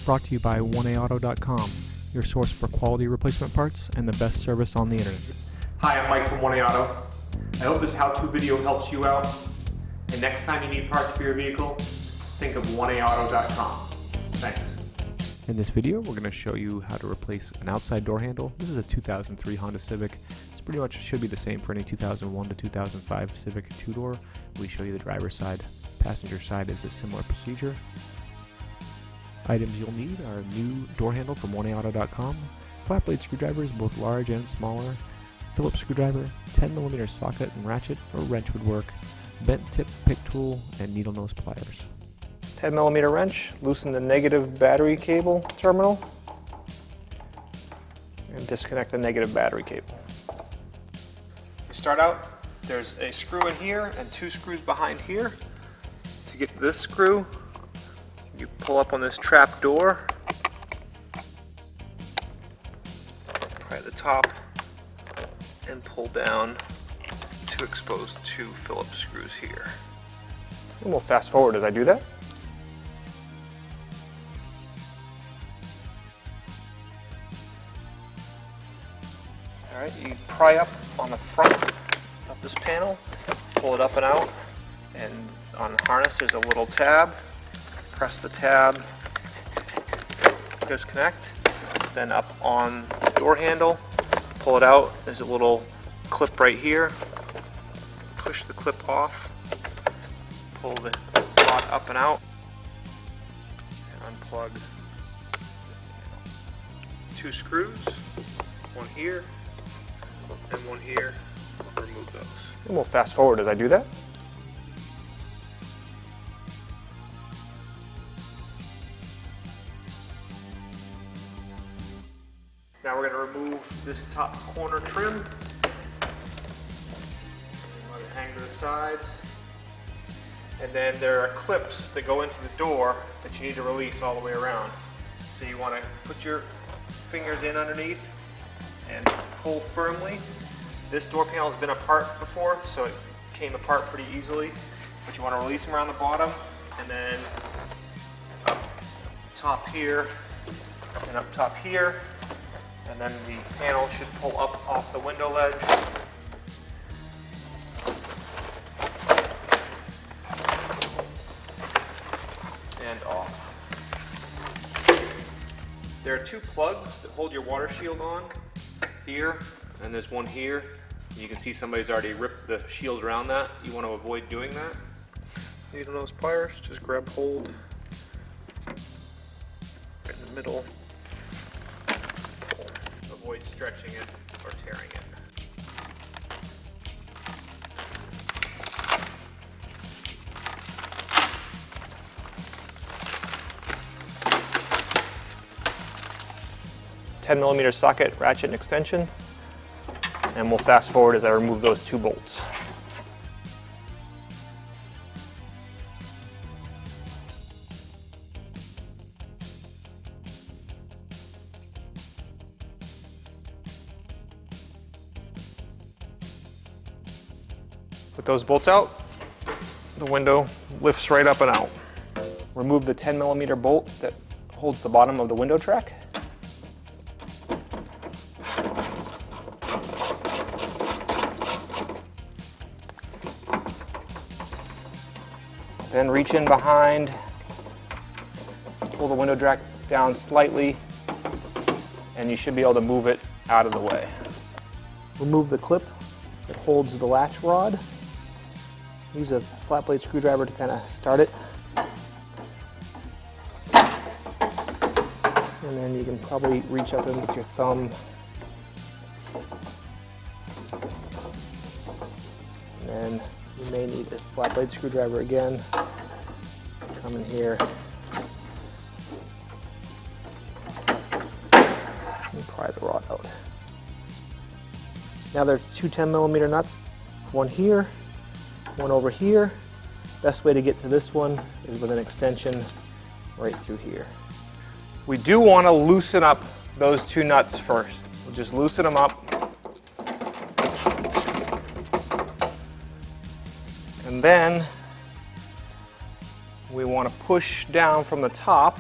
Brought to you by 1AAuto.com, your source for quality replacement parts and the best service on the internet. Hi, I'm Mike from 1AAuto. I hope this how-to video helps you out. And next time you need parts for your vehicle, think of 1AAuto.com. Thanks. In this video, we're going to show you how to replace an outside door handle. This is a 2003 Honda Civic. It's pretty much should be the same for any 2001 to 2005 Civic two-door. We show you the driver's side. Passenger side is a similar procedure. Items you'll need are a new door handle from 1AAuto.com, flat blade screwdrivers, both large and smaller, Phillips screwdriver, 10mm socket and ratchet or wrench would work, bent tip pick tool, and needle nose pliers. 10mm wrench, loosen the negative battery cable terminal, and disconnect the negative battery cable. You start out, there's a screw in here and two screws behind here. To get to this screw, you pull up on this trap door, pry at the top, and pull down to expose two Phillips screws here. And we'll fast forward as I do that. Alright, you pry up on the front of this panel, pull it up and out, and on the harness there's a little tab. Press the tab, disconnect, then up on the door handle, pull it out. There's a little clip right here. Push the clip off, pull the rod up and out, and unplug two screws, one here and one here. Remove those. And we'll fast forward as I do that. Now we're going to remove this top corner trim. Let it hang to the side. And then there are clips that go into the door that you need to release all the way around. So you want to put your fingers in underneath and pull firmly. This door panel has been apart before, so it came apart pretty easily. But you want to release them around the bottom, and then up top here, and up top here. And then the panel should pull up off the window ledge. And off. There are two plugs that hold your water shield on here, and there's one here. You can see somebody's already ripped the shield around that. You want to avoid doing that. Needle nose pliers, just grab hold right in the middle. Avoid stretching it or tearing it. $10mm socket, ratchet, and extension. And we'll fast forward as I remove those two bolts. Put those bolts out, the window lifts right up and out. Remove the 10mm bolt that holds the bottom of the window track. Then reach in behind, pull the window track down slightly, and you should be able to move it out of the way. Remove the clip that holds the latch rod. Use a flat blade screwdriver to kind of start it. And then you can probably reach up in with your thumb. And then you may need a flat blade screwdriver again. Come in here. And pry the rod out. Now there's two 10mm nuts, one here, one over here. Best way to get to this one is with an extension right through here. We do want to loosen up those two nuts first. We'll just loosen them up. And then we want to push down from the top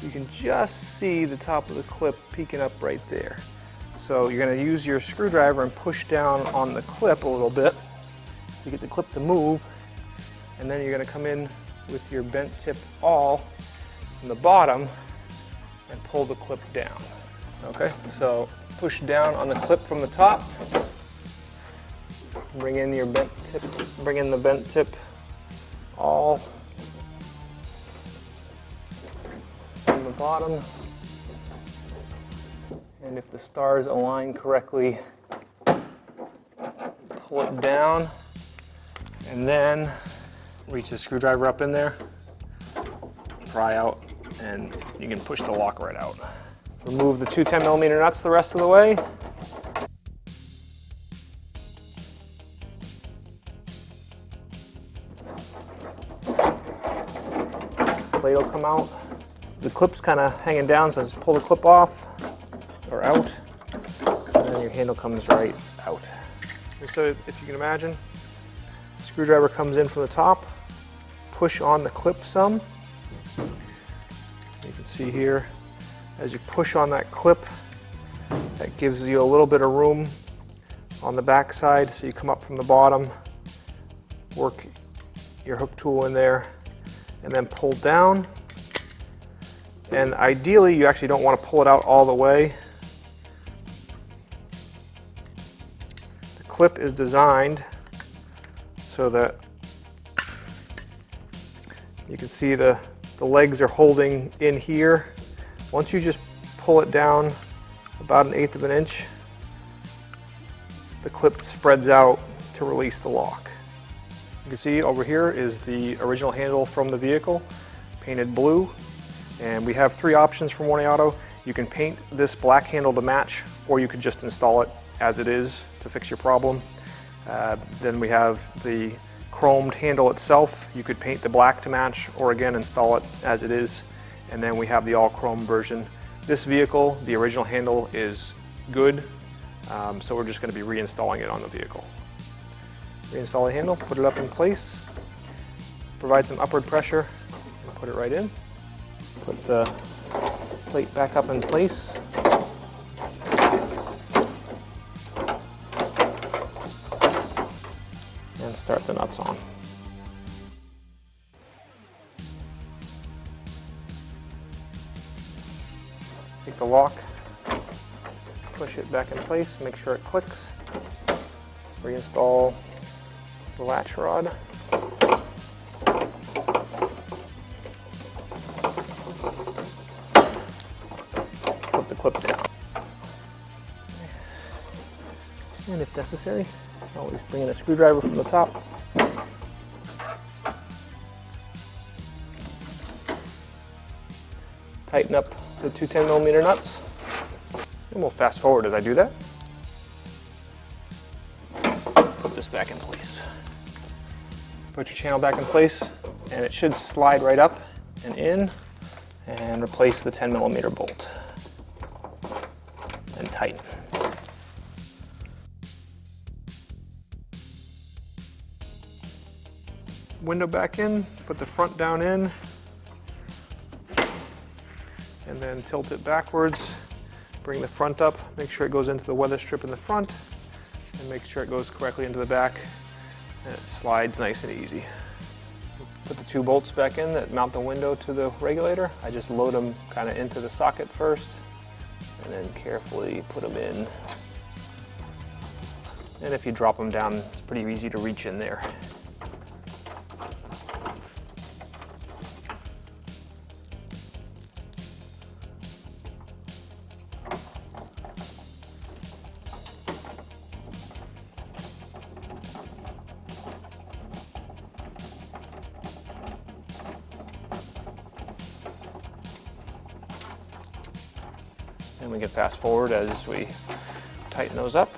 you can just see the top of the clip peeking up right there. So you're going to use your screwdriver and push down on the clip a little bit to get the clip to move, and then you're going to come in with your bent tip awl from the bottom and pull the clip down. Okay, so push down on the clip from the top, bring in your bent tip, bring in the bent tip awl from the bottom, and if the stars align correctly, pull it down, and then reach the screwdriver up in there, pry out, and you can push the lock right out. Remove the two 10mm nuts the rest of the way. Plate will come out. The clip's kind of hanging down, so just pull the clip off or out, and then your handle comes right out. And so if you can imagine, the screwdriver comes in from the top, push on the clip some. You can see here, as you push on that clip, that gives you a little bit of room on the back side, so you come up from the bottom, work your hook tool in there, and then pull down. And ideally, you actually don't want to pull it out all the way. The clip is designed so that you can see the legs are holding in here. Once you just pull it down about 1/8 of an inch, the clip spreads out to release the lock. You can see over here is the original handle from the vehicle, painted blue. And we have 3 options from 1A Auto. You can paint this black handle to match, or you could just install it as it is to fix your problem. Then we have the chromed handle itself. You could paint the black to match, or again install it as it is. And then we have the all chrome version. This vehicle, the original handle is good, so we're just going to be reinstalling it on the vehicle. Reinstall the handle, put it up in place, provide some upward pressure, and put it right in. Put the plate back up in place. And start the nuts on. Take the lock, push it back in place, make sure it clicks. Reinstall the latch rod. Put the clip down. And if necessary, always bring in a screwdriver from the top. Tighten up the two 10mm nuts. And we'll fast forward as I do that. Put this back in place. Put your channel back in place, and it should slide right up and in, and replace the 10mm bolt. And tighten. Window back in, put the front down in, and then tilt it backwards. Bring the front up, make sure it goes into the weather strip in the front, and make sure it goes correctly into the back, and it slides nice and easy. Put the 2 bolts back in that mount the window to the regulator. I just load them kind of into the socket first, and then carefully put them in. And if you drop them down, it's pretty easy to reach in there. And we can fast forward as we tighten those up.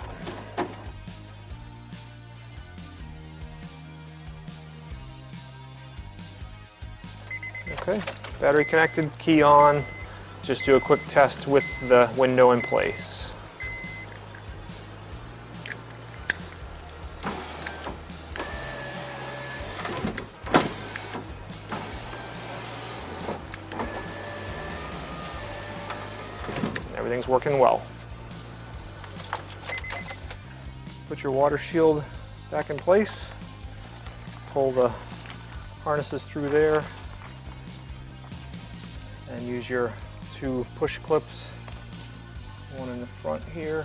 Okay, battery connected, key on. Just do a quick test with the window in place. everything's working well. Put your water shield back in place. Pull the harnesses through there and use your 2 push clips, one in the front here.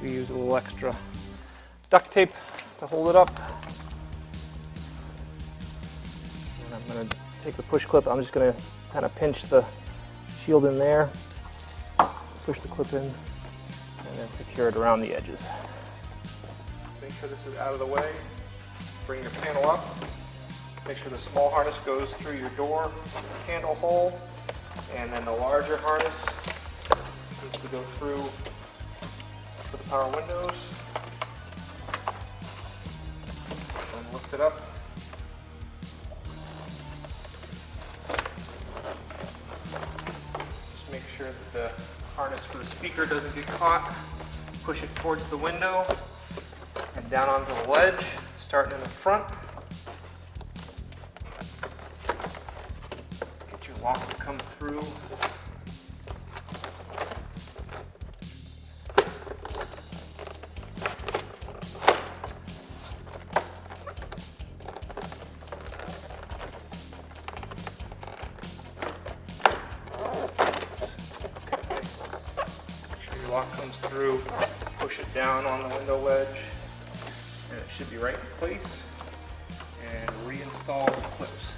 We use a little extra duct tape to hold it up. And I'm going to take the push clip, I'm just going to kind of pinch the shield in there, push the clip in, and then secure it around the edges. Make sure this is out of the way. Bring your panel up. Make sure the small harness goes through your door handle hole, and then the larger harness needs to go through for the power windows. And lift it up. Just make sure that the harness for the speaker doesn't get caught. Push it towards the window and down onto the ledge, starting in the front. Get your lock to come through. Lock comes through, push it down on the window ledge, and it should be right in place, and reinstall the clips.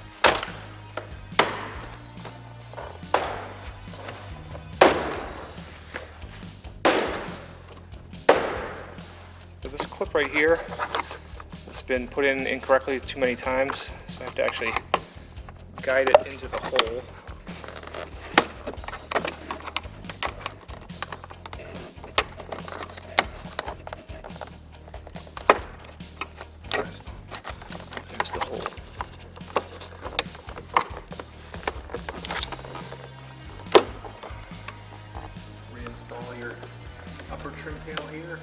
So this clip right here, it's been put in incorrectly too many times, so I have to actually guide it into the hole. Reinstall your upper trim panel here.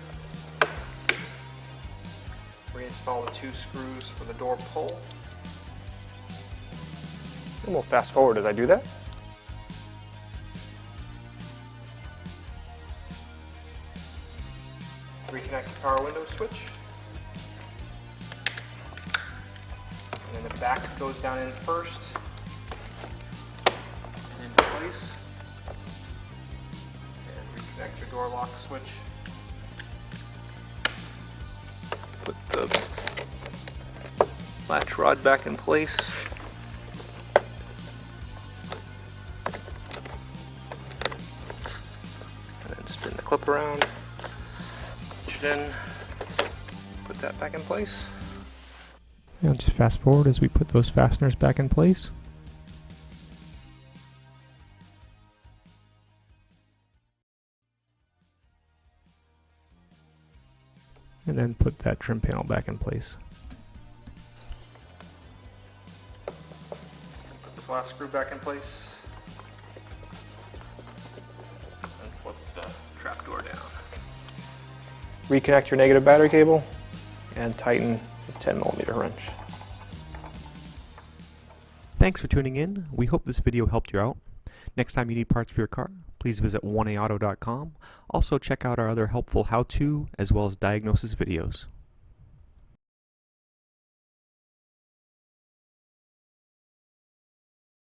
Reinstall the 2 screws for the door pull. And we'll fast forward as I do that. Reconnect the power window switch. And then the back goes down in first. And into place. And reconnect your door lock switch. Put the latch rod back in place. And then spin the clip around. Push it in. Put that back in place. And just fast forward as we put those fasteners back in place. And then put that trim panel back in place. Put this last screw back in place. And flip the trap door down. Reconnect your negative battery cable and tighten the 10mm wrench. Thanks for tuning in. We hope this video helped you out. Next time you need parts for your car, please visit 1aauto.com. Also check out our other helpful how-to as well as diagnosis videos.